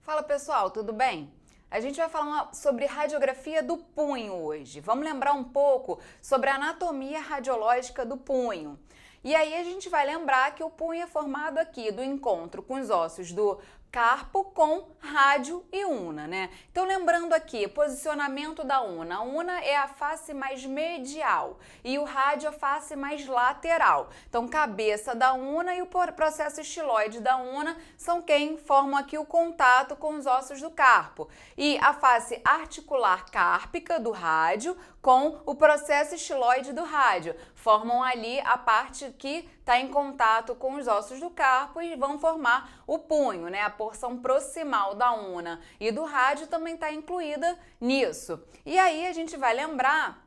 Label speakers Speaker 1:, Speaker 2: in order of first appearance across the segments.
Speaker 1: Fala pessoal, tudo bem? A gente vai falar sobre radiografia do punho hoje. Vamos lembrar um pouco sobre a anatomia radiológica do punho. E aí a gente vai lembrar que o punho é formado aqui do encontro com os ossos do carpo com rádio e una, né? Então lembrando aqui, posicionamento da una. A una é a face mais medial e o rádio a face mais lateral. Então cabeça da una e o processo estiloide da una são quem formam aqui o contato com os ossos do carpo. E a face articular cárpica do rádio com o processo estiloide do rádio. Formam ali a parte que está em contato com os ossos do carpo e vão formar o punho, né? A porção proximal da una e do rádio também está incluída nisso. E aí a gente vai lembrar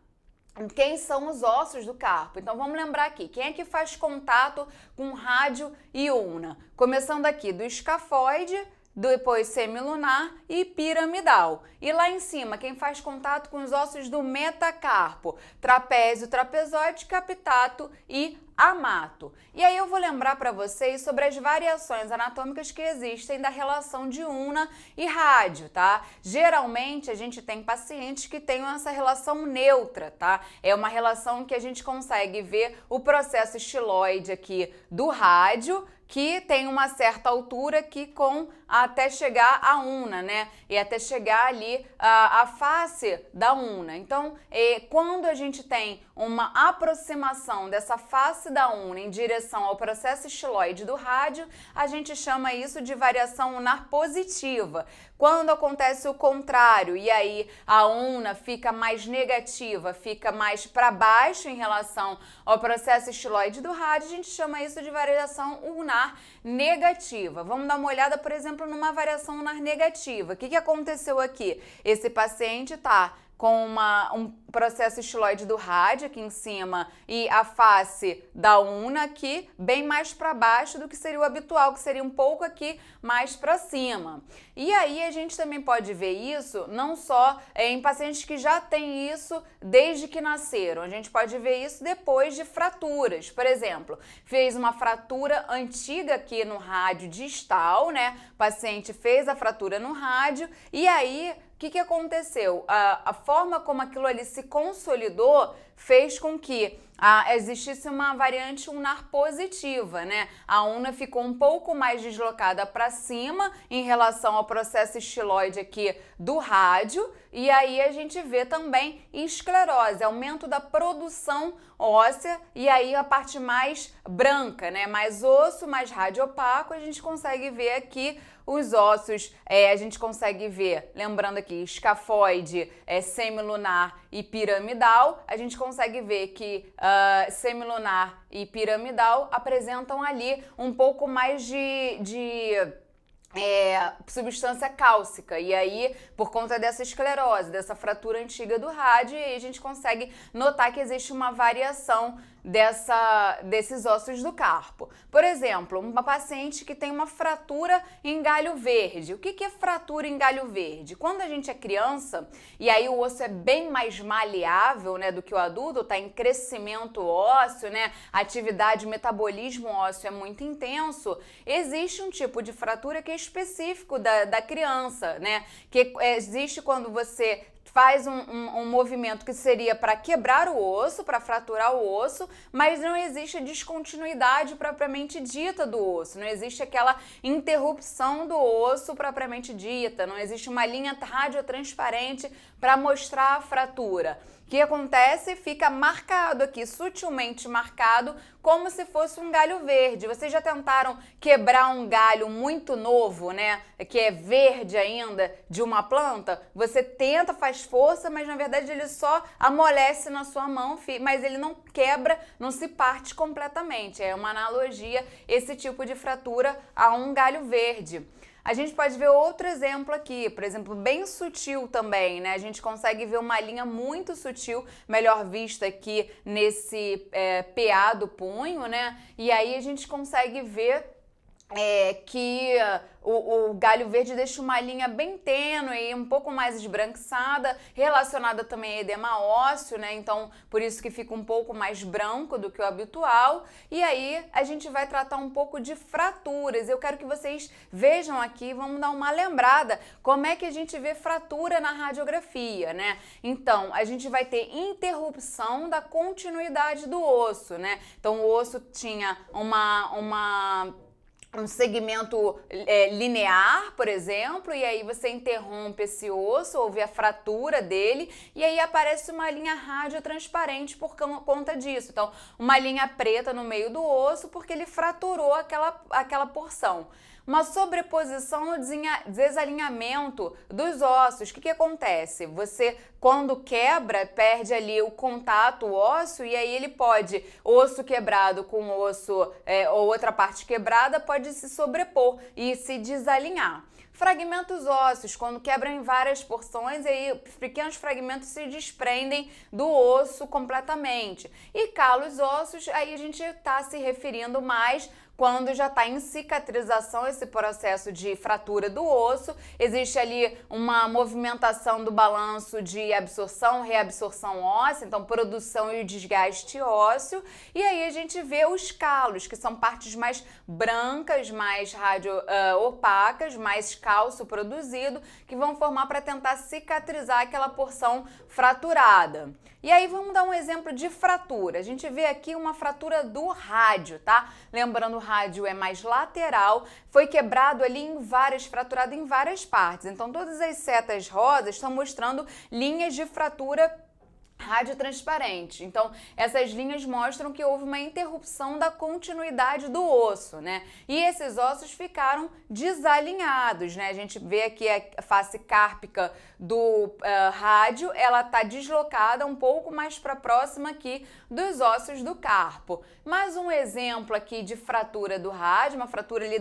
Speaker 1: quem são os ossos do carpo. Então vamos lembrar aqui, quem é que faz contato com rádio e una? Começando aqui do escafoide, depois semilunar e piramidal. E lá em cima, quem faz contato com os ossos do metacarpo? Trapézio, trapezoide, capitato e amato. E aí eu vou lembrar para vocês sobre as variações anatômicas que existem da relação de una e rádio, tá? Geralmente a gente tem pacientes que têm essa relação neutra, tá? É uma relação que a gente consegue ver o processo estiloide aqui do rádio, que tem uma certa altura aqui com até chegar a una, né? E até chegar ali a face da una. Então, quando a gente tem uma aproximação dessa face da una em direção ao processo estiloide do rádio, a gente chama isso de variação unar positiva. Quando acontece o contrário e aí a una fica mais negativa, fica mais para baixo em relação ao processo estiloide do rádio, a gente chama isso de variação unar negativa. Vamos dar uma olhada, por exemplo, numa variação unar negativa. O que aconteceu aqui? Esse paciente está com um processo estiloide do rádio aqui em cima e a face da una aqui bem mais para baixo do que seria o habitual, que seria um pouco aqui mais para cima. E aí a gente também pode ver isso não só em pacientes que já têm isso desde que nasceram, a gente pode ver isso depois de fraturas. Por exemplo, fez uma fratura antiga aqui no rádio distal, né? O paciente fez a fratura no rádio e aí o que aconteceu? A forma como aquilo ali se consolidou fez com que existisse uma variante unar positiva, né? A una ficou um pouco mais deslocada para cima em relação ao processo estiloide aqui do rádio e aí a gente vê também esclerose, aumento da produção óssea e aí a parte mais branca, né? Mais osso, mais rádio opaco, a gente consegue ver aqui os ossos, a gente consegue ver, lembrando aqui, escafoide, semilunar e piramidal, a gente consegue ver que semilunar e piramidal apresentam ali um pouco mais de substância cálcica e aí por conta dessa esclerose, dessa fratura antiga do rádio, e aí a gente consegue notar que existe uma variação desses ossos do carpo. Por exemplo, uma paciente que tem uma fratura em galho verde. O que é fratura em galho verde? Quando a gente é criança e aí o osso é bem mais maleável, né, do que o adulto, está em crescimento ósseo, né, atividade, metabolismo ósseo é muito intenso, existe um tipo de fratura que é específico da criança, né, que existe quando você faz um movimento que seria para quebrar o osso, para fraturar o osso, mas não existe descontinuidade propriamente dita do osso, não existe aquela interrupção do osso propriamente dita, não existe uma linha radiotransparente para mostrar a fratura. O que acontece? Fica marcado aqui, sutilmente marcado, como se fosse um galho verde. Vocês já tentaram quebrar um galho muito novo, né? Que é verde ainda, de uma planta? Você tenta, faz força, mas na verdade ele só amolece na sua mão, mas ele não quebra, não se parte completamente. É uma analogia esse tipo de fratura a um galho verde. A gente pode ver outro exemplo aqui, por exemplo, bem sutil também, né? A gente consegue ver uma linha muito sutil, melhor vista aqui nesse PA do punho, né? E aí a gente consegue ver que o galho verde deixa uma linha bem tênue, um pouco mais esbranquiçada, relacionada também a edema ósseo, né? Então, por isso que fica um pouco mais branco do que o habitual. E aí, a gente vai tratar um pouco de fraturas. Eu quero que vocês vejam aqui, vamos dar uma lembrada, como é que a gente vê fratura na radiografia, né? Então, a gente vai ter interrupção da continuidade do osso, né? Então, o osso tinha um segmento linear, por exemplo, e aí você interrompe esse osso, houve a fratura dele, e aí aparece uma linha radiotransparente por conta disso. Então, uma linha preta no meio do osso, porque ele fraturou aquela porção. Uma sobreposição no desalinhamento dos ossos. O que acontece? Você, quando quebra, perde ali o contato ósseo e aí ele pode, osso quebrado com osso ou outra parte quebrada, pode se sobrepor e se desalinhar. Fragmentos ósseos, quando quebram em várias porções, aí pequenos fragmentos se desprendem do osso completamente. E calos ósseos, aí a gente está se referindo mais quando já está em cicatrização esse processo de fratura do osso, existe ali uma movimentação do balanço de absorção, reabsorção óssea, então produção e desgaste ósseo, e aí a gente vê os calos, que são partes mais brancas, mais opacas, mais cálcio produzido, que vão formar para tentar cicatrizar aquela porção fraturada. E aí vamos dar um exemplo de fratura. A gente vê aqui uma fratura do rádio, tá? Lembrando, o rádio é mais lateral, foi quebrado ali fraturado em várias partes. Então todas as setas rosas estão mostrando linhas de fratura radiotransparente. Então, essas linhas mostram que houve uma interrupção da continuidade do osso, né? E esses ossos ficaram desalinhados, né? A gente vê aqui a face cárpica do rádio, ela tá deslocada um pouco mais para próxima aqui dos ossos do carpo. Mais um exemplo aqui de fratura do rádio, uma fratura ali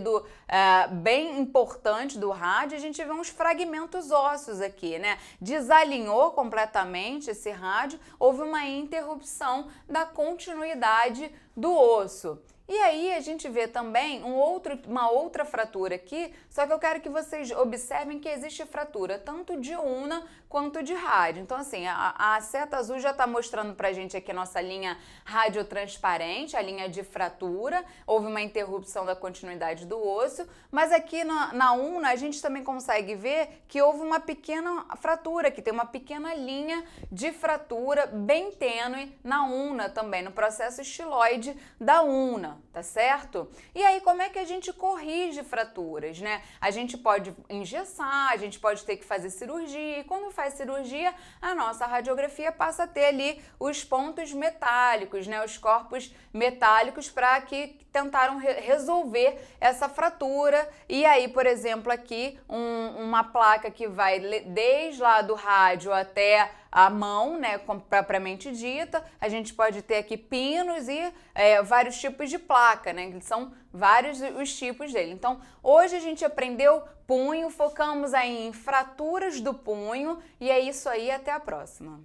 Speaker 1: bem importante do rádio, a gente vê uns fragmentos ósseos aqui, né? Desalinhou completamente esse rádio, houve uma interrupção da continuidade do osso. E aí a gente vê também uma outra fratura aqui, só que eu quero que vocês observem que existe fratura tanto de ulna quanto de rádio. Então assim, a seta azul já está mostrando pra gente aqui a nossa linha radiotransparente, a linha de fratura, houve uma interrupção da continuidade do osso, mas aqui na ulna a gente também consegue ver que houve uma pequena fratura, que tem uma pequena linha de fratura bem tênue na ulna também, no processo estiloide da ulna. Tá certo? E aí, como é que a gente corrige fraturas, né? A gente pode engessar, a gente pode ter que fazer cirurgia, e quando faz cirurgia, a nossa radiografia passa a ter ali os pontos metálicos, né? Os corpos metálicos para que tentaram resolver essa fratura. E aí, por exemplo, aqui uma placa que vai desde lá do rádio até a mão, né, propriamente dita. A gente pode ter aqui pinos e vários tipos de placa, né, que são vários os tipos dele. Então, hoje a gente aprendeu punho, focamos aí em fraturas do punho, e é isso aí, até a próxima.